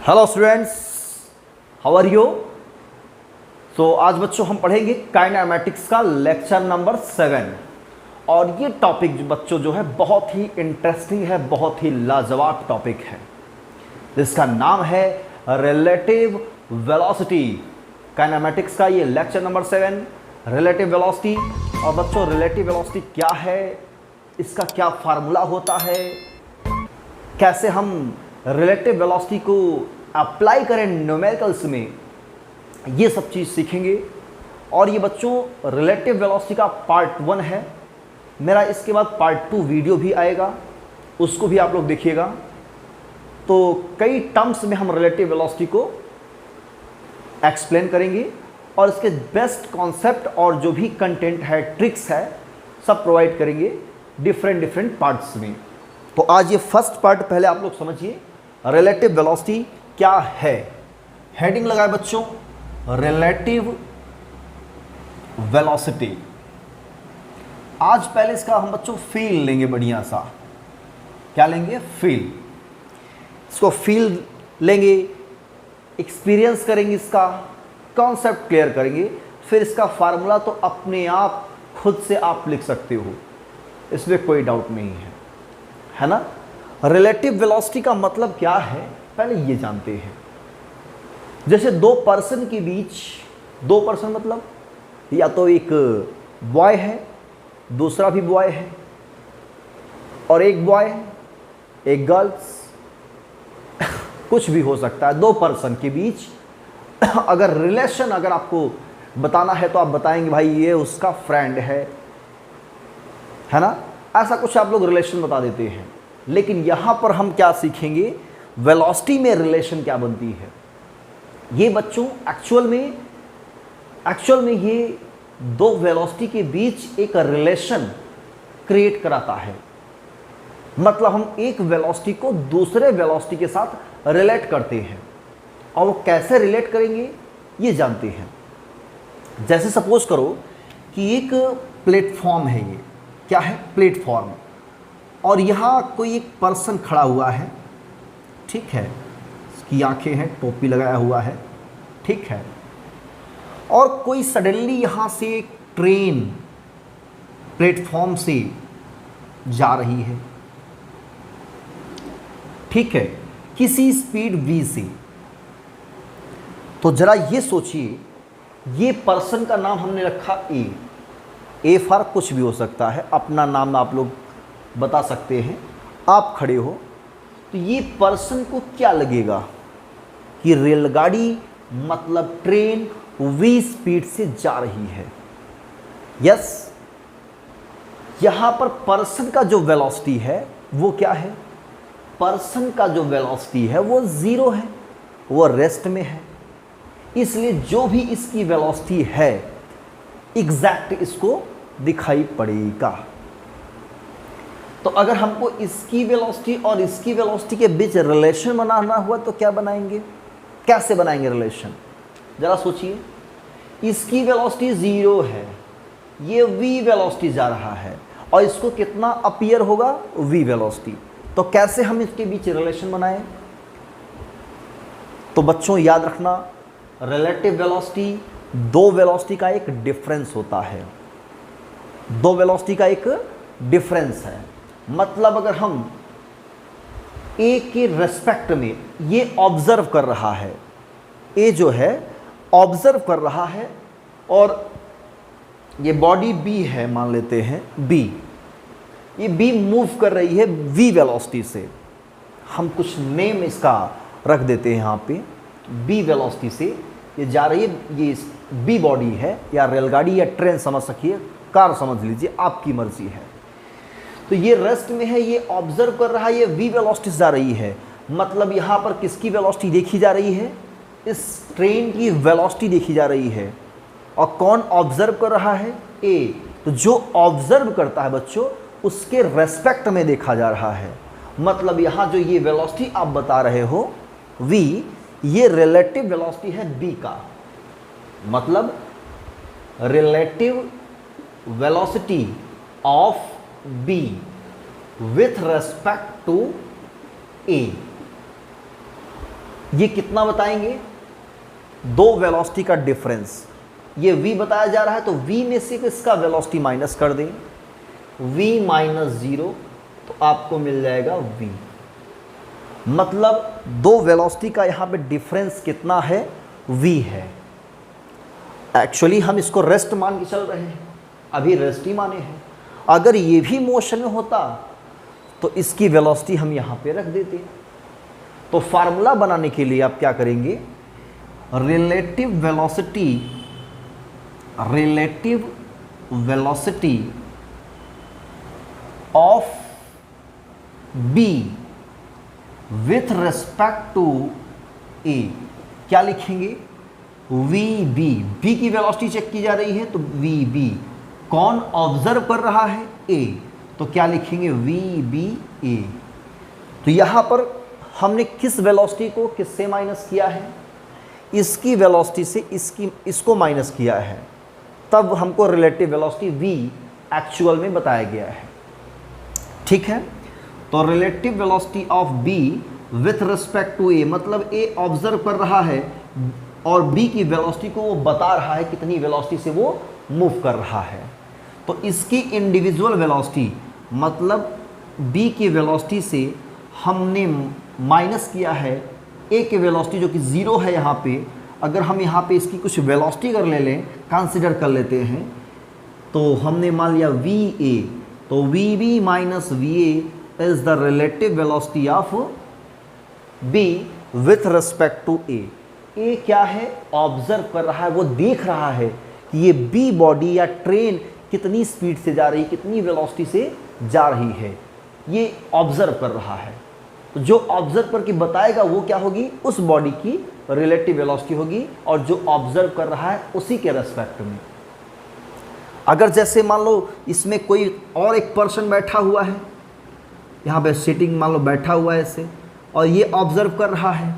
Hello students, how are you. So आज बच्चों हम पढ़ेंगे काइनेमैटिक्स का लेक्चर नंबर 7 और ये टॉपिक बच्चों जो है बहुत ही इंटरेस्टिंग है, बहुत ही लाजवाब टॉपिक है जिसका नाम है रिलेटिव वेलोसिटी। काइनेमैटिक्स का ये लेक्चर नंबर 7 रिलेटिव वेलोसिटी। और बच्चों रिलेटिव वेलोसिटी क्या है, इसका क्या फार्मूला होता है, कैसे हम रिलेटिव वेलोसिटी को अप्लाई करें न्यूमेरिकल्स में, ये सब चीज़ सीखेंगे। और ये बच्चों रिलेटिव वेलोसिटी का पार्ट 1 है मेरा। इसके बाद पार्ट 2 वीडियो भी आएगा, उसको भी आप लोग देखिएगा। तो कई टर्म्स में हम रिलेटिव वेलोसिटी को एक्सप्लेन करेंगे और इसके बेस्ट कॉन्सेप्ट और जो भी कंटेंट है, ट्रिक्स है, सब प्रोवाइड करेंगे डिफरेंट पार्ट्स में। तो आज ये फर्स्ट पार्ट पहले आप लोग समझिए, रिलेटिव वेलोसिटी क्या है। हेडिंग लगाए बच्चों, रिलेटिव वेलोसिटी। आज पहले इसका हम बच्चों फील लेंगे बढ़िया सा। क्या लेंगे? फील। इसको फील लेंगे, एक्सपीरियंस करेंगे, इसका कॉन्सेप्ट क्लियर करेंगे। फिर इसका फार्मूला तो अपने आप खुद से आप लिख सकते हो, इसमें कोई डाउट नहीं है ना। रिलेटिव वेलोसिटी का मतलब क्या है पहले ये जानते हैं। जैसे दो पर्सन के बीच, दो पर्सन मतलब या तो एक बॉय है, दूसरा भी बॉय है, और एक बॉय है, एक गर्ल्स, कुछ भी हो सकता है। दो पर्सन के बीच अगर रिलेशन अगर आपको बताना है तो आप बताएंगे भाई ये उसका फ्रेंड है ना, ऐसा कुछ आप लोग रिलेशन बता देते हैं। लेकिन यहां पर हम क्या सीखेंगे, वेलोसिटी में रिलेशन क्या बनती है। ये बच्चों एक्चुअल में ये दो वेलोसिटी के बीच एक रिलेशन क्रिएट कराता है। मतलब हम एक वेलोसिटी को दूसरे वेलोसिटी के साथ रिलेट करते हैं, और वो कैसे रिलेट करेंगे ये जानते हैं। जैसे सपोज करो कि एक प्लेटफॉर्म है, ये क्या है? प्लेटफॉर्म। और यहाँ कोई एक पर्सन खड़ा हुआ है, ठीक है, इसकी आंखें हैं, टोपी लगाया हुआ है, ठीक है। और कोई सडनली यहाँ से एक ट्रेन प्लेटफॉर्म से जा रही है, ठीक है, किसी स्पीड v से। तो जरा ये सोचिए, ये पर्सन का नाम हमने रखा ए फॉर कुछ भी हो सकता है, अपना नाम आप लोग बता सकते हैं। आप खड़े हो तो ये पर्सन को क्या लगेगा कि रेलगाड़ी मतलब ट्रेन v स्पीड से जा रही है। यस, यहां पर पर्सन का जो वेलोसिटी है वो क्या है? पर्सन का जो वेलोसिटी है वो 0 है, वो रेस्ट में है। इसलिए जो भी इसकी वेलोसिटी है एग्जैक्ट इसको दिखाई पड़ेगा। तो अगर हमको इसकी वेलोसिटी और इसकी वेलोसिटी के बीच रिलेशन बनाना हुआ तो क्या बनाएंगे, कैसे बनाएंगे रिलेशन? जरा सोचिए, इसकी वेलोसिटी 0 है, ये v वेलोसिटी जा रहा है, और इसको कितना अपीयर होगा? v velocity. तो कैसे हम इसके बीच रिलेशन बनाएं? तो बच्चों याद रखना, रिलेटिव वेलोसिटी दो वेलोसिटी का एक डिफरेंस होता है। दो वेलोसिटी का एक डिफरेंस है। मतलब अगर हम ए के रेस्पेक्ट में ये ऑब्जर्व कर रहा है, ए जो है ऑब्जर्व कर रहा है, और ये बॉडी बी है, मान लेते हैं बी, ये बी मूव कर रही है वी वेलोसिटी से। हम कुछ नेम इसका रख देते हैं यहाँ पे, बी वेलोसिटी से ये जा रही है, ये बी बॉडी है, या रेलगाड़ी या ट्रेन समझ सकिए, कार समझ लीजिए, आपकी मर्जी है। तो ये रेस्ट में है, ये ऑब्जर्व कर रहा है, ये v वेलोसिटी जा रही है। मतलब यहाँ पर किसकी वेलोसिटी देखी जा रही है? इस ट्रेन की वेलोसिटी देखी जा रही है। और कौन ऑब्जर्व कर रहा है? ए। तो जो ऑब्जर्व करता है बच्चों, उसके रेस्पेक्ट में देखा जा रहा है। मतलब यहाँ जो ये वेलोसिटी आप बता रहे हो v, ये रिलेटिव वेलोसिटी है b का। मतलब relative velocity of b with respect to a। ये कितना बताएंगे? दो वेलोसिटी का डिफरेंस। ये v बताया जा रहा है तो v में से इसका वेलोसिटी माइनस कर दें, v माइनस 0, तो आपको मिल जाएगा v। मतलब दो वेलोसिटी का यहाँ पे डिफरेंस कितना है? v है। एक्चुअली हम इसको रेस्ट मान के चल रहे हैं, अभी रेस्ट ही माने हैं। अगर ये भी मोशन में होता तो इसकी वेलोसिटी हम यहाँ पे रख देते। तो फार्मूला बनाने के लिए आप क्या करेंगे? Relative velocity of b with respect to a क्या लिखेंगे? vb, b की वेलोसिटी चेक की जा रही है तो vb, कौन ऑब्जर्व कर रहा है? a, तो क्या लिखेंगे? vba। तो यहां पर हमने किस वेलोसिटी को किससे माइनस किया है? इसकी वेलोसिटी से इसको माइनस किया है, तब हमको रिलेटिव वेलोसिटी v एक्चुअल में बताया गया है। ठीक है, तो relative velocity of b with respect to a, मतलब a ऑब्जर्व कर रहा है और b की वेलोसिटी को वो बता रहा है कितनी वेलोसिटी से वो मूव कर रहा है। तो इसकी इंडिविजुअल वेलोसिटी, मतलब b की वेलोसिटी से हमने माइनस किया है a की वेलोसिटी जो कि 0 है यहाँ पे। अगर हम यहाँ पे इसकी कुछ वेलोसिटी अगर ले लें, कंसिडर कर लेते हैं, तो हमने मान लिया va, तो vb minus va is the relative velocity of b with respect to a। a क्या है? ऑब्जर्व कर रहा है, वो देख रहा है कि ये b बॉडी या ट्रेन कितनी स्पीड से जा रही है, कितनी वेलोसिटी से जा रही है, ये ऑब्जर्व कर रहा है। तो जो ऑब्जर्व करके बताएगा वो क्या होगी? उस बॉडी की रिलेटिव वेलोसिटी होगी, और जो ऑब्जर्व कर रहा है उसी के रेस्पेक्ट में। अगर जैसे मान लो इसमें कोई और एक पर्सन बैठा हुआ है, यहाँ पे सिटिंग मान लो बैठा हुआ है ऐसे, और ये ऑब्जर्व कर रहा है,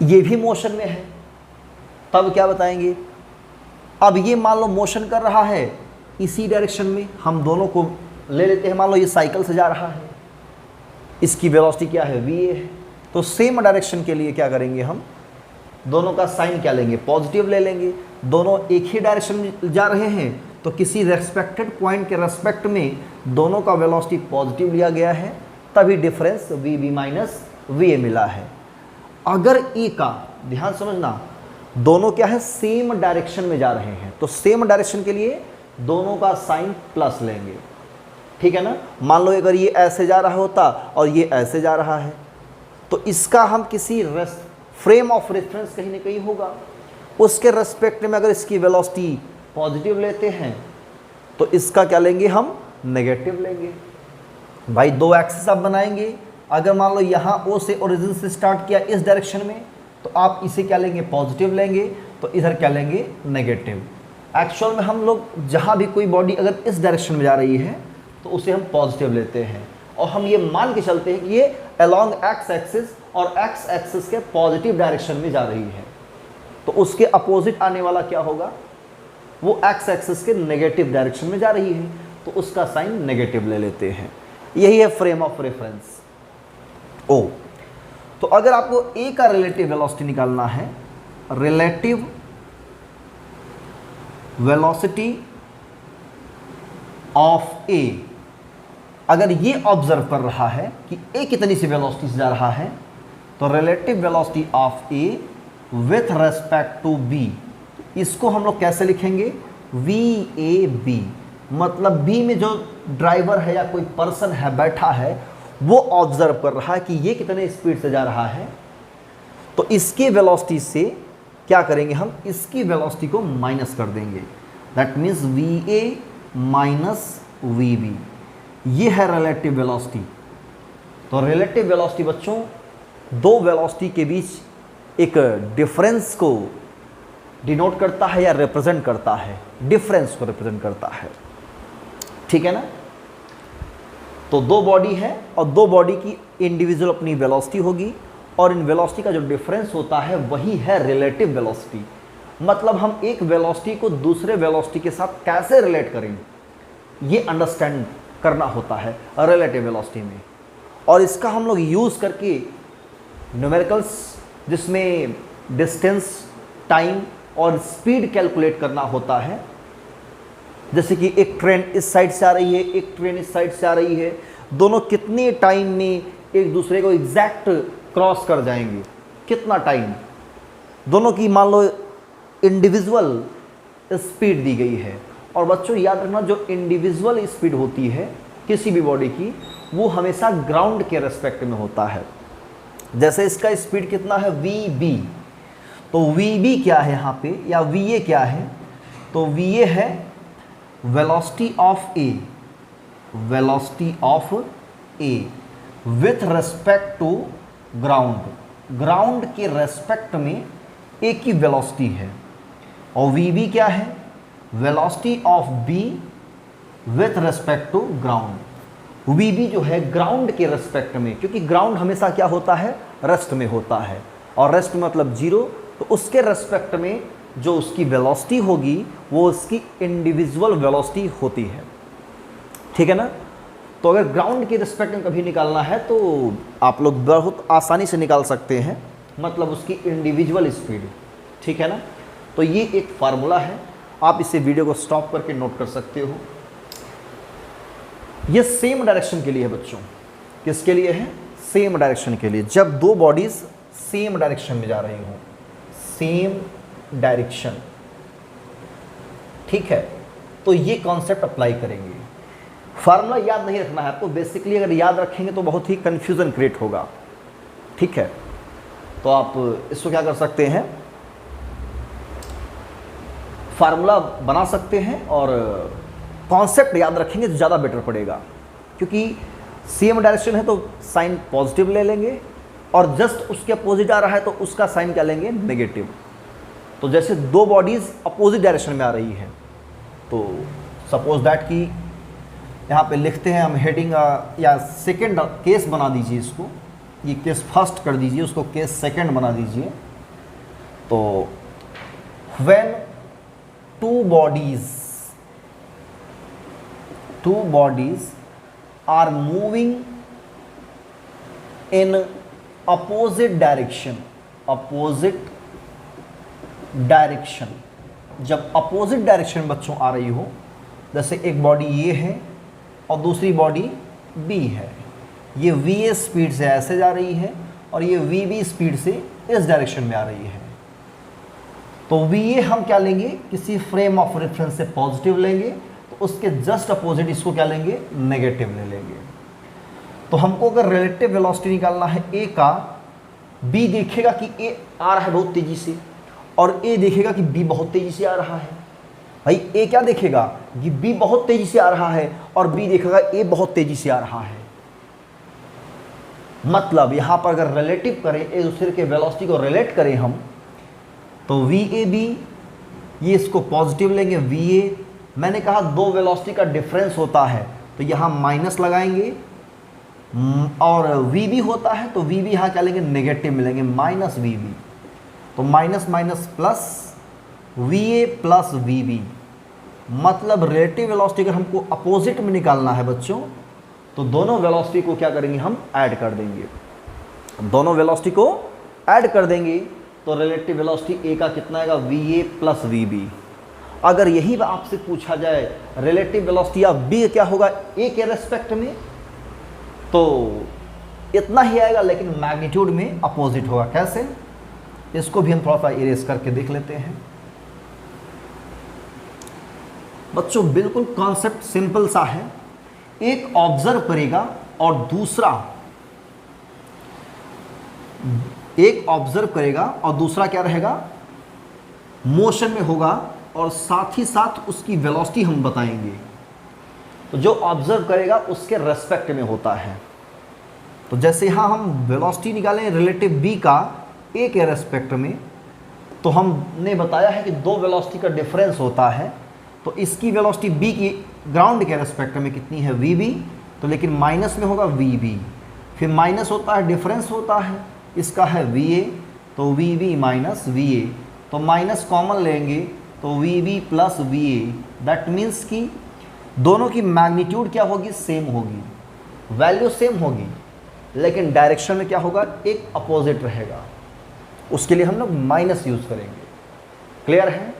ये भी मोशन में है, तब क्या बताएंगे? अब ये मान लो मोशन कर रहा है इसी डायरेक्शन में, हम दोनों को ले लेते हैं। मान लो ये साइकिल से जा रहा है, इसकी वेलोसिटी क्या है? va है। तो सेम डायरेक्शन के लिए क्या करेंगे? हम दोनों का साइन क्या लेंगे? पॉजिटिव ले लेंगे। दोनों एक ही डायरेक्शन में जा रहे हैं तो किसी रेस्पेक्टेड पॉइंट के रेस्पेक्ट में दोनों का वेलोसिटी पॉजिटिव लिया गया है, तभी डिफरेंस vb माइनस va मिला है। अगर a का, ध्यान समझना, दोनों क्या है? सेम डायरेक्शन में जा रहे हैं, तो सेम डायरेक्शन के लिए दोनों का साइन प्लस लेंगे। ठीक है ना? मान लो अगर ये ऐसे जा रहा होता और ये ऐसे जा रहा है, तो इसका हम किसी फ्रेम ऑफ रेफरेंस कहीं ना कहीं होगा, उसके रेस्पेक्ट में अगर इसकी वेलोसिटी पॉजिटिव लेते हैं तो इसका क्या लेंगे? हम नेगेटिव लेंगे। भाई दो एक्सिस आप बनाएंगे, अगर मान लो यहाँ O से ओरिजिन से स्टार्ट किया इस डायरेक्शन में, तो आप इसे क्या लेंगे? पॉजिटिव लेंगे, तो इधर क्या लेंगे? नेगेटिव। एक्चुअल में हम लोग जहाँ भी कोई बॉडी अगर इस डायरेक्शन में जा रही है तो उसे हम पॉजिटिव लेते हैं, और हम ये मान के चलते हैं कि ये अलोंग एक्स एक्सिस और एक्स एक्सिस के पॉजिटिव डायरेक्शन में जा रही है। तो उसके अपोजिट आने वाला क्या होगा? वो एक्स एक्सिस के नेगेटिव डायरेक्शन में जा रही है, तो उसका साइन नेगेटिव ले लेते हैं। यही है फ्रेम ऑफ रेफरेंस O। तो अगर आपको A का रिलेटिव वेलोसिटी निकालना है, रिलेटिव वेलोसिटी ऑफ A, अगर ये ऑब्जर्व कर रहा है कि A कितनी सी वेलोसिटी से जा रहा है, तो relative velocity of A with respect to B, इसको हम लोग कैसे लिखेंगे? VAB। मतलब B में जो ड्राइवर है या कोई पर्सन है बैठा है, वो ऑब्जर्व कर रहा है कि ये कितने स्पीड से जा रहा है, तो इसकी वेलोसिटी से क्या करेंगे? हम इसकी वेलोसिटी को माइनस कर देंगे। That means VA minus VB, ये है रिलेटिव वेलोसिटी। तो रिलेटिव वेलोसिटी बच्चों दो वेलोसिटी के बीच एक डिफरेंस को डिनोट करता है या रिप्रेजेंट करता है, डिफरेंस को रिप्रेजेंट करता है। ठीक है ना? तो दो बॉडी है और दो बॉडी की इंडिविजुअल अपनी वेलोसिटी होगी, और इन वेलोसिटी का जो डिफरेंस होता है वही है रिलेटिव वेलोसिटी। मतलब हम एक वेलोसिटी को दूसरे वेलोसिटी के साथ कैसे रिलेट करें, ये अंडरस्टैंड करना होता है रिलेटिव वेलोसिटी में। और इसका हम लोग यूज़ करके न्यूमेरिकल्स जिसमें डिस्टेंस, टाइम और स्पीड कैलकुलेट करना होता है। जैसे कि एक ट्रेन इस साइड से आ रही है, एक ट्रेन इस साइड से आ रही है, दोनों कितने टाइम में एक दूसरे को एग्जैक्ट क्रॉस कर जाएंगे, कितना टाइम, दोनों की मान लो इंडिविजुअल स्पीड दी गई है। और बच्चों याद रखना, जो इंडिविजुअल स्पीड होती है किसी भी बॉडी की, वो हमेशा ग्राउंड के रेस्पेक्ट में होता है। जैसे इसका स्पीड कितना है वी, तो वी क्या है यहाँ पे, या वी क्या है, तो वी है velocity of A, velocity of A with respect to ground, ground के रेस्पेक्ट में ए की वेलोसिटी है। और वी क्या है, velocity of B with respect to ground. V जो है ग्राउंड के रेस्पेक्ट में, क्योंकि ग्राउंड हमेशा क्या होता है, रेस्ट में होता है, और रेस्ट मतलब जीरो, तो उसके रेस्पेक्ट में जो उसकी वेलोसिटी होगी वो उसकी इंडिविजुअल वेलोसिटी होती है। ठीक है ना। तो अगर ग्राउंड के रिस्पेक्ट में कभी निकालना है तो आप लोग बहुत आसानी से निकाल सकते हैं, मतलब उसकी इंडिविजुअल स्पीड। ठीक है ना। तो ये एक फार्मूला है, आप इसे वीडियो को स्टॉप करके नोट कर सकते हो। ये सेम डायरेक्शन के लिए है बच्चों। किसके लिए है, सेम डायरेक्शन के लिए। जब दो बॉडीज सेम डायरेक्शन में जा रही हों, सेम डायरेक्शन, ठीक है, तो ये कॉन्सेप्ट अप्लाई करेंगे। फार्मूला याद नहीं रखना है आपको, बेसिकली अगर याद रखेंगे तो बहुत ही कंफ्यूजन क्रिएट होगा। ठीक है, तो आप इसको क्या कर सकते हैं, फार्मूला बना सकते हैं और कॉन्सेप्ट याद रखेंगे तो ज़्यादा बेटर पड़ेगा। क्योंकि सेम डायरेक्शन है तो साइन पॉजिटिव ले लेंगे, और जस्ट उसके अपोजिट आ रहा है तो उसका साइन क्या लेंगे, नेगेटिव। तो जैसे दो बॉडीज़ अपोजिट डायरेक्शन में आ रही हैं, तो सपोज दैट कि यहाँ पे लिखते हैं हम हेडिंग, या सेकंड केस बना दीजिए इसको, ये केस फर्स्ट कर दीजिए, उसको केस सेकंड बना दीजिए। तो when two bodies are moving in opposite direction, जब अपोजिट डायरेक्शन बच्चों आ रही हो, जैसे एक बॉडी ये है और दूसरी बॉडी बी है, ये वी ए स्पीड से ऐसे जा रही है और ये वी बी स्पीड से इस डायरेक्शन में आ रही है, तो वी ए हम क्या लेंगे, किसी फ्रेम ऑफ रेफरेंस से पॉजिटिव लेंगे, तो उसके जस्ट अपोजिट इसको क्या लेंगे, नेगेटिव ले लेंगे। तो हमको अगर रिलेटिव वेलोसिटी निकालना है ए का, बी देखेगा कि ए आ रहा है बहुत तेजी से, और ए देखेगा कि बी बहुत तेजी से आ रहा है। भाई ए क्या देखेगा कि बी बहुत तेजी से आ रहा है, और बी देखेगा ए बहुत तेजी से आ रहा है। मतलब यहां पर अगर रिलेटिव करें, एक दूसरे के वेलोसिटी को रिलेट करें हम, तो वी ए बी, ये इसको पॉजिटिव लेंगे, वी ए, मैंने कहा दो वेलोसिटी का डिफरेंस होता है तो यहां माइनस लगाएंगे, और वी बी होता है तो वी बी यहाँ क्या लेंगे, नेगेटिव में लेंगे, माइनस वी बी, तो minus minus plus V A plus V B. मतलब रिलेटिव वेलोसिटी अगर हमको अपोजिट में निकालना है बच्चों, तो दोनों वेलोसिटी को क्या करेंगे, हम ऐड कर देंगे, दोनों वेलोसिटी को ऐड कर देंगे, तो रिलेटिव वेलोसिटी ए का कितना आएगा, V A plus V B. अगर यही आपसे पूछा जाए रिलेटिव वेलोसिटी ऑफ बी क्या होगा ए के रेस्पेक्ट में, तो इतना ही आएगा, लेकिन मैग्नीट्यूड में अपोजिट होगा। कैसे, इसको भी हम थोड़ा सा इरेज करके देख लेते हैं बच्चों। बिल्कुल कॉन्सेप्ट सिंपल सा है, एक ऑब्जर्व करेगा और दूसरा, एक ऑब्जर्व करेगा और दूसरा क्या रहेगा, मोशन में होगा, और साथ ही साथ उसकी वेलोसिटी हम बताएंगे। तो जो ऑब्जर्व करेगा उसके रेस्पेक्ट में होता है। तो जैसे यहाँ हम वेलोसिटी निकालें रिलेटिव बी का ए के रेस्पेक्ट में, तो हमने बताया है कि दो वेलोसिटी का डिफरेंस होता है, तो इसकी वेलोसिटी बी की ग्राउंड के रेस्पेक्ट में कितनी है, वी बी, तो लेकिन माइनस में होगा वी बी, फिर माइनस होता है, डिफरेंस होता है, इसका है वी ए, तो V B minus V A, तो माइनस कॉमन लेंगे तो V B plus V A. That means कि दोनों की मैग्नीट्यूड क्या होगी, सेम होगी, वैल्यू सेम होगी, लेकिन डायरेक्शन में क्या होगा, एक अपोजिट रहेगा, उसके लिए हम लोग माइनस यूज करेंगे। क्लियर है?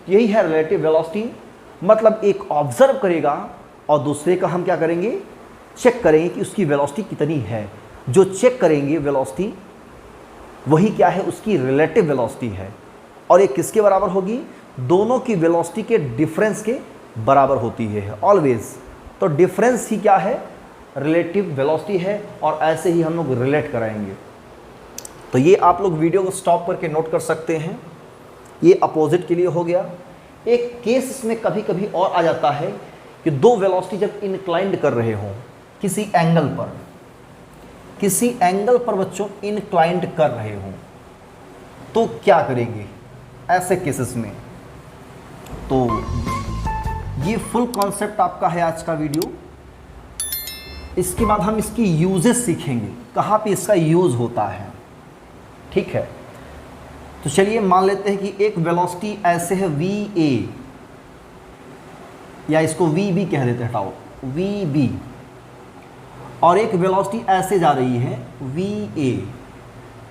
यही है रिलेटिव वेलोसिटी, मतलब एक ऑब्जर्व करेगा और दूसरे का हम क्या करेंगे, चेक करेंगे कि उसकी वेलोसिटी कितनी है। जो चेक करेंगे वेलोसिटी, वही क्या है, उसकी रिलेटिव वेलोसिटी है। और ये किसके बराबर होगी, दोनों की वेलोसिटी के डिफरेंस के बराबर होती है ऑलवेज। तो डिफरेंस ही क्या है, रिलेटिव वेलोसिटी है, और ऐसे ही हम लोग रिलेट कराएंगे। तो ये आप लोग वीडियो को स्टॉप करके नोट कर सकते हैं। ये अपोजिट के लिए हो गया। एक केस इसमें कभी कभी और आ जाता है कि दो वेलोसिटी जब इंक्लाइंड कर रहे हों किसी एंगल पर बच्चों इंक्लाइंड कर रहे हों, तो क्या करेंगे ऐसे केसेस में। तो ये फुल कॉन्सेप्ट आपका है आज का वीडियो। इसके बाद हम इसकी यूजेस सीखेंगे, कहाँ पे इसका यूज होता है। ठीक है, तो चलिए मान लेते हैं कि एक वेलोसिटी ऐसे है VA, या इसको VB कह देते हैं, हटाओ VB, और एक वेलोसिटी ऐसे जा रही है VA।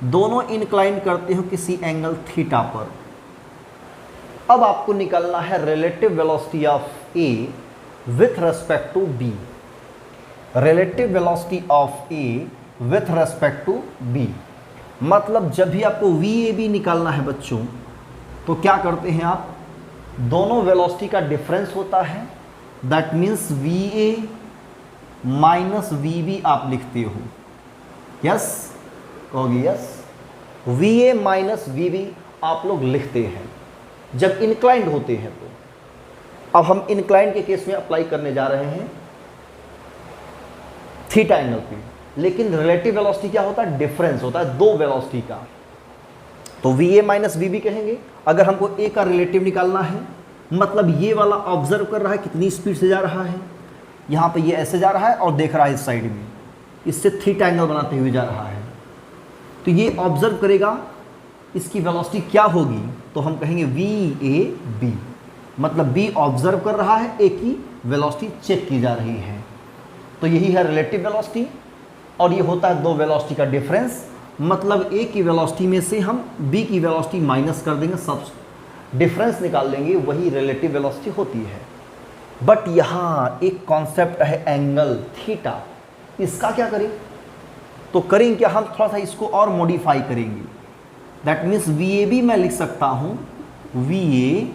दोनों इंक्लाइन करते हो किसी एंगल थीटा पर। अब आपको निकालना है relative velocity of A with respect to B। Relative velocity of A with respect to B, मतलब जब भी आपको VAB निकालना है बच्चों, तो क्या करते हैं आप, दोनों वेलोसिटी का डिफरेंस होता है, that means VA minus VB आप लिखते हो। यस कहोगे, यस, VA माइनस VB आप लोग लिखते हैं जब इंक्लाइंड होते हैं। तो अब हम इंक्लाइंड के केस में अप्लाई करने जा रहे हैं थीटा एंगल पे, लेकिन रिलेटिव वेलोसिटी क्या होता है, डिफरेंस होता है दो वेलोसिटी का। तो VA माइनस VB कहेंगे। अगर हमको A का रिलेटिव निकालना है, मतलब ये वाला ऑब्जर्व कर रहा है कितनी स्पीड से जा रहा है, यहाँ पे ये ऐसे जा रहा है और देख रहा है इस साइड में, इससे थीटा एंगल बनाते हुए जा रहा है। तो ये ऑब्जर्व करेगा इसकी वेलोसिटी क्या होगी, तो हम कहेंगे VAB, मतलब B ऑब्जर्व कर रहा है, A की वेलोसिटी चेक की जा रही है। तो यही है रिलेटिव वेलोसिटी, और ये होता है दो वेलोसिटी का डिफरेंस, मतलब A की वेलोसिटी में से हम B की वेलोसिटी माइनस कर देंगे, सब डिफरेंस निकाल लेंगे, वही रिलेटिव वेलोसिटी होती है। बट यहाँ एक कॉन्सेप्ट है एंगल थीटा, इसका क्या करें, तो करेंगे क्या, हम थोड़ा सा इसको और मॉडिफाई करेंगे। दैट मीन्स VAB मैं लिख सकता हूँ VA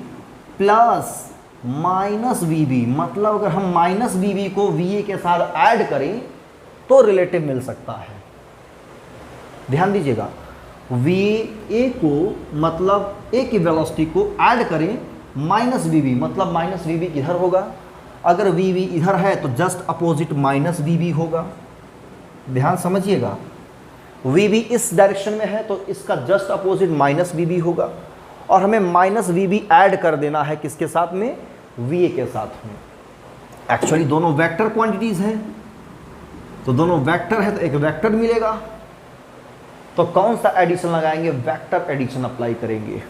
प्लस माइनस VB, मतलब अगर हम माइनस VB को VA के साथ ऐड करें तो रिलेटिव मिल सकता है। ध्यान दीजिएगा, VA को मतलब A की वेलोसिटी को ऐड करें माइनस VB, मतलब माइनस VB इधर होगा, अगर VB इधर है तो जस्ट अपोजिट माइनस VB होगा। ध्यान समझिएगा, VB इस डायरेक्शन में है तो इसका जस्ट अपोजिट माइनस VB होगा, और हमें माइनस VB ऐड कर देना है किसके साथ में, VA के साथ में। एक्चुअली दोनों वेक्टर क्वांटिटीज हैं, तो दोनों वेक्टर है तो एक वेक्टर मिलेगा। तो कौन सा एडिशन लगाएंगे, वेक्टर एडिशन अप्लाई करेंगे।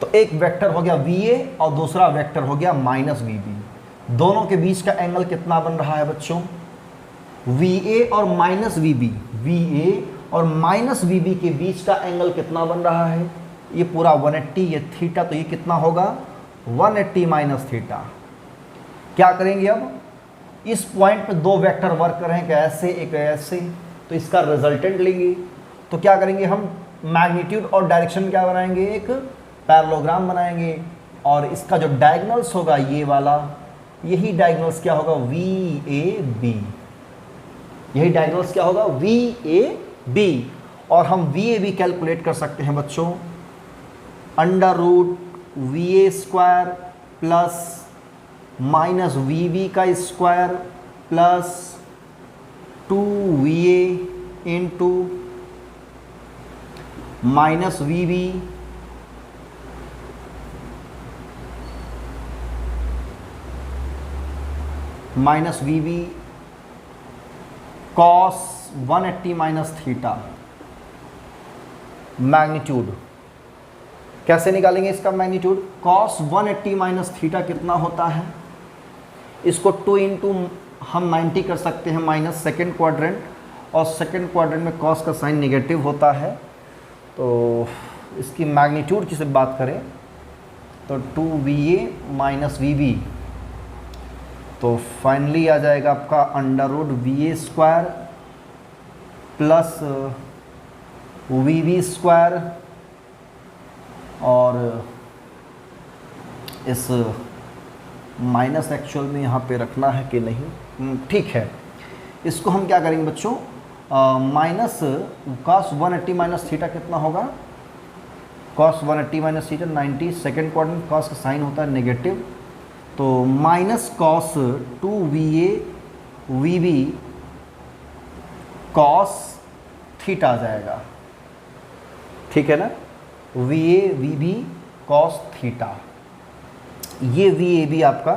तो एक वेक्टर हो गया VA और दूसरा वेक्टर हो गया माइनस VB। दोनों के बीच का एंगल कितना बन रहा है बच्चों, VA और माइनस VB, VA और माइनस VB के बीच का एंगल कितना बन रहा है, ये पूरा 180, ये थीटा, तो ये कितना होगा 180 माइनस थीटा। क्या करेंगे अब, इस पॉइंट पे दो वेक्टर वर्क कर रहे हैं, ऐसे एक ऐसे, तो इसका रिजल्टेंट लेंगे। तो क्या करेंगे हम, मैग्नीट्यूड और डायरेक्शन क्या बनाएंगे, एक पैरेललोग्राम बनाएंगे, और इसका जो डायगोनल्स होगा ये वाला, यही डायगोनल्स क्या होगा VAB, यही डायगोनल्स क्या होगा VAB। और हम VAB कैलकुलेट कर सकते हैं बच्चों, under root VA square plus minus VB का square plus 2VA into minus VB minus VB cos 180 minus theta. Magnitude कैसे निकालेंगे इसका मैग्नीट्यूड, कॉस 180 माइनस थीटा कितना होता है, इसको 2 इंटू हम 90 कर सकते हैं माइनस सेकेंड क्वाड्रेंट, और सेकंड क्वाड्रेंट में कॉस का साइन नेगेटिव होता है। तो इसकी मैग्नीट्यूड की से बात करें तो 2VA माइनस VB, तो फाइनली आ जाएगा आपका √VA² प्लस VB² और इस माइनस एक्चुअल में यहाँ पे रखना है कि नहीं, ठीक है। इसको हम क्या करेंगे बच्चों, माइनस cos 180 माइनस थीटा कितना होगा, cos 180 minus theta 90, second quadrant cos का साइन होता है नेगेटिव, तो minus cos 2VA VB cos theta आ जाएगा, ठीक है ना। VA VB cos थीटा, ये VAB आपका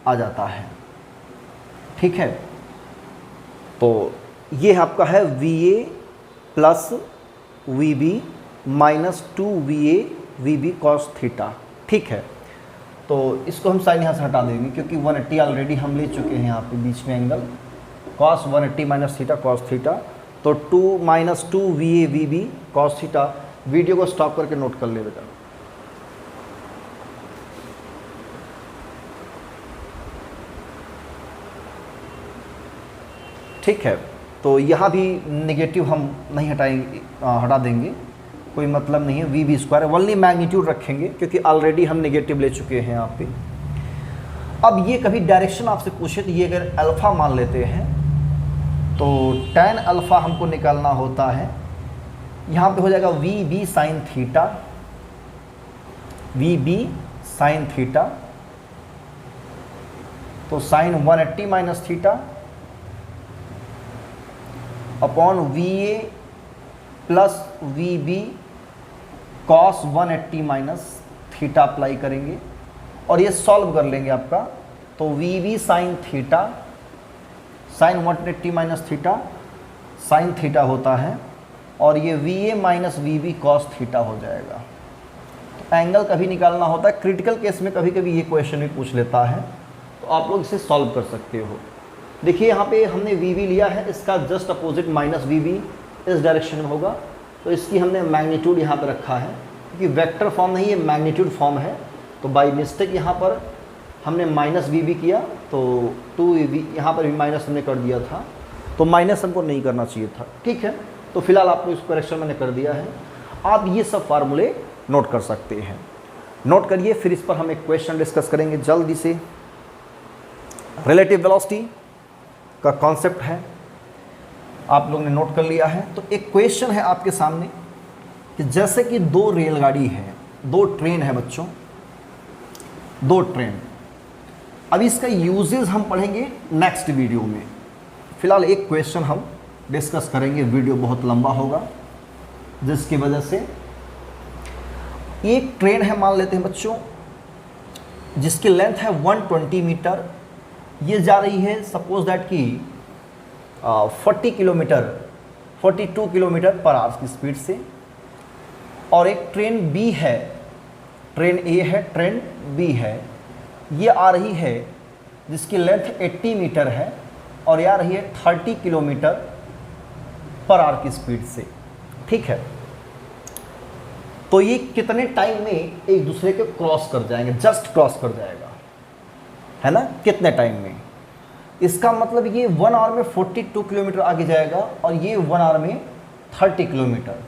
आ जाता है, ठीक है। तो ये आपका है VA plus VB minus 2VA VB cos theta, ठीक है। तो इसको हम साइन यहाँ से हटा देंगे क्योंकि 180 ऑलरेडी हम ले चुके हैं यहाँ पे बीच में angle, cos 180 minus theta cos theta, तो 2 minus 2VA VB cos theta. Video को स्टॉप करके नोट कर ले बेटा। ठीक है, तो यहाँ भी नेगेटिव हम नहीं हटाएंगे, हटा देंगे, कोई मतलब नहीं है। VB² वनली मैग्नीट्यूड रखेंगे क्योंकि ऑलरेडी हम नेगेटिव ले चुके हैं यहाँ पे। अब ये कभी डायरेक्शन आपसे पूछे तो ये अगर अल्फ़ा मान लेते हैं तो tan अल्फ़ा हमको निकालना होता है, यहाँ पे हो जाएगा VB sine theta, VB sine theta, तो sine 180 minus theta upon VA plus VB cos 180 minus theta apply करेंगे और ये सॉल्व कर लेंगे आपका। तो VB sine theta, sine 180 minus theta sine theta होता है और ये VA minus VB cos theta हो जाएगा। तो एंगल कभी निकालना होता है, क्रिटिकल केस में कभी कभी ये क्वेश्चन भी पूछ लेता है, तो आप लोग इसे सॉल्व कर सकते हो। देखिए यहाँ पे हमने VB लिया है, इसका जस्ट अपोजिट माइनस VB इस डायरेक्शन में होगा, तो इसकी हमने मैग्नीट्यूड यहाँ पे रखा है क्योंकि वेक्टर फॉर्म नहीं है, मैग्नीट्यूड फॉर्म है। तो बाय मिस्टेक यहाँ पर हमने माइनस VB किया, तो 2VB यहाँ पर भी माइनस हमने कर दिया था, तो माइनस हमको नहीं करना चाहिए था, ठीक है। तो फिलहाल आपको इस करेक्शन मैंने कर दिया है। आप ये सब फार्मूले नोट कर सकते हैं, नोट करिए, फिर इस पर हम एक क्वेश्चन डिस्कस करेंगे जल्दी से। रिलेटिव वेलोसिटी का कॉन्सेप्ट है, आप लोग ने नोट कर लिया है। तो एक क्वेश्चन है आपके सामने कि जैसे कि दो रेलगाड़ी है, दो ट्रेन है बच्चों, दो ट्रेन। अब इसका यूजेस हम पढ़ेंगे नेक्स्ट वीडियो में, फिलहाल एक क्वेश्चन हम डिस्कस करेंगे, वीडियो बहुत लंबा होगा जिसकी वजह से। एक ट्रेन है मान लेते हैं बच्चों, जिसकी लेंथ है 120 मीटर, ये जा रही है सपोज दैट कि 40 किलोमीटर 42 किलोमीटर पर आवर की स्पीड से। और एक ट्रेन बी है, ट्रेन ए है, ट्रेन बी है, ये आ रही है जिसकी लेंथ 80 मीटर है और ये आ रही है 30 किलोमीटर पर आवर की स्पीड से, ठीक है। तो ये कितने टाइम में एक दूसरे को क्रॉस कर जाएंगे, जस्ट क्रॉस कर जाएगा, है ना, कितने टाइम में। इसका मतलब ये 1 आवर में 42 किलोमीटर आगे जाएगा और ये 1 आवर में 30 किलोमीटर,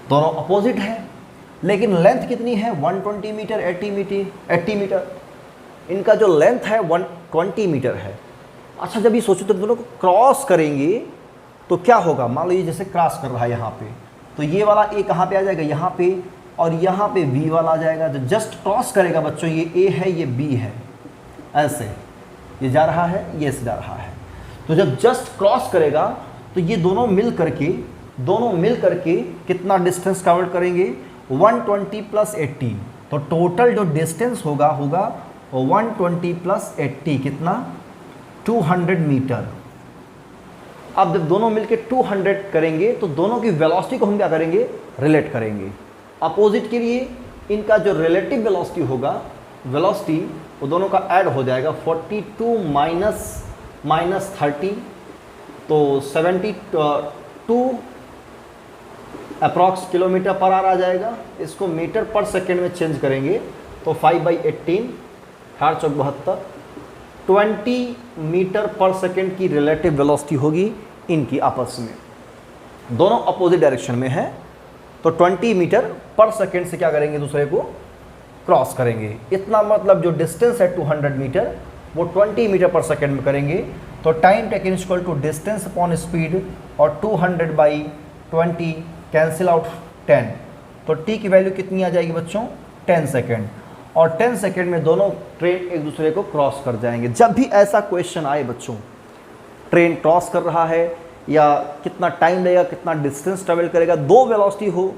दोनों अपोजिट है, लेकिन लेंथ कितनी है 120 मीटर 80 मीटर। इनका जो लेंथ है 120 मीटर है। अच्छा, जब ये सोचो तो दोनों को क्रॉस करेंगे तो क्या होगा, मान लो ये जैसे क्रॉस कर रहा है यहाँ पे, तो ये वाला ए कहाँ पे आ जाएगा, यहाँ पे, और यहाँ पे बी वाला आ जाएगा। जो जस्ट क्रॉस करेगा बच्चों, ये ए है ये बी है, ऐसे ये जा रहा है, ये ऐसे जा रहा है। तो जब जस्ट क्रॉस करेगा तो ये दोनों मिल करके कितना डिस्टेंस कवर करेंगे, 120 प्लस 80। तो टोटल जो डिस्टेंस होगा 120 प्लस 80 कितना, 200 मीटर। अब जब दोनों मिलके 200 करेंगे तो दोनों की वेलोसिटी को हम क्या करेंगे, रिलेट करेंगे। अपोजिट के लिए इनका जो रिलेटिव वेलोसिटी होगा, वेलोसिटी वो दोनों का ऐड हो जाएगा, 42 माइनस 30 तो 72 अप्रॉक्स किलोमीटर पर आवर आ जाएगा। इसको मीटर पर सेकेंड में चेंज करेंगे तो 5/18 4 चौक 72, 20 मीटर पर सेकेंड की रिलेटिव वेलोसिटी होगी इनकी आपस में, दोनों अपोजिट डायरेक्शन में है। तो 20 मीटर पर सेकेंड से क्या करेंगे, दूसरे को क्रॉस करेंगे। इतना मतलब जो डिस्टेंस है 200 मीटर वो 20 मीटर पर सेकेंड में करेंगे। तो time taken equal to distance upon speed, और 200/20 कैंसिल आउट 10, तो टी की वैल्यू कितनी आ जाएगी बच्चों, 10 सेकेंड। और 10 सेकेंड में दोनों ट्रेन एक दूसरे को क्रॉस कर जाएंगे। जब भी ऐसा क्वेश्चन आए बच्चों, ट्रेन क्रॉस कर रहा है या कितना टाइम लगेगा, कितना डिस्टेंस ट्रेवल करेगा, दो वेलोसिटी हो,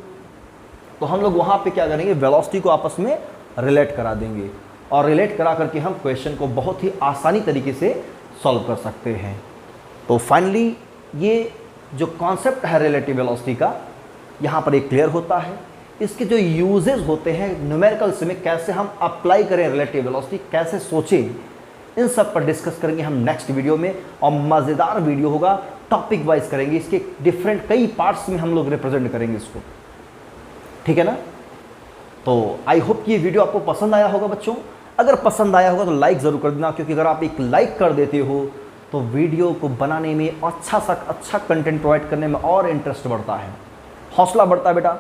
तो हम लोग वहाँ पे क्या करेंगे, वेलोसिटी को आपस में रिलेट करा देंगे, और रिलेट करा करके हम क्वेश्चन को बहुत ही आसानी तरीके से सॉल्व कर सकते हैं। तो फाइनली ये जो कॉन्सेप्ट है रिलेटिव वेलोसिटी का, यहाँ पर एक क्लियर होता है। इसके जो यूजेस होते हैं न्यूमेरिकल्स में, कैसे हम अप्लाई करें रिलेटिव वेलोसिटी, कैसे सोचें, इन सब पर डिस्कस करेंगे हम नेक्स्ट वीडियो में। और मज़ेदार वीडियो होगा, टॉपिक वाइज करेंगे, इसके डिफरेंट कई पार्ट्स में हम लोग रिप्रेजेंट करेंगे इसको, ठीक है ना। तो आई होप कि ये वीडियो आपको पसंद आया होगा बच्चों। अगर पसंद आया होगा तो लाइक ज़रूर कर देना, क्योंकि अगर आप एक लाइक कर देते हो तो वीडियो को बनाने में, अच्छा कंटेंट प्रोवाइड करने में और इंटरेस्ट बढ़ता है, हौसला बढ़ता है बेटा।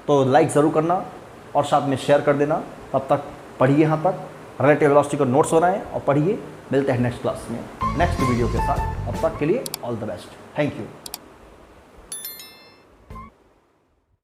तो लाइक ज़रूर करना और साथ में शेयर कर देना। तब तक पढ़िए, यहाँ तक रिलेटिव वेलोसिटी को नोट्स बनाएं और पढ़िए। मिलते हैं नेक्स्ट क्लास में नेक्स्ट वीडियो के साथ। अब तक के लिए all the best, thank you.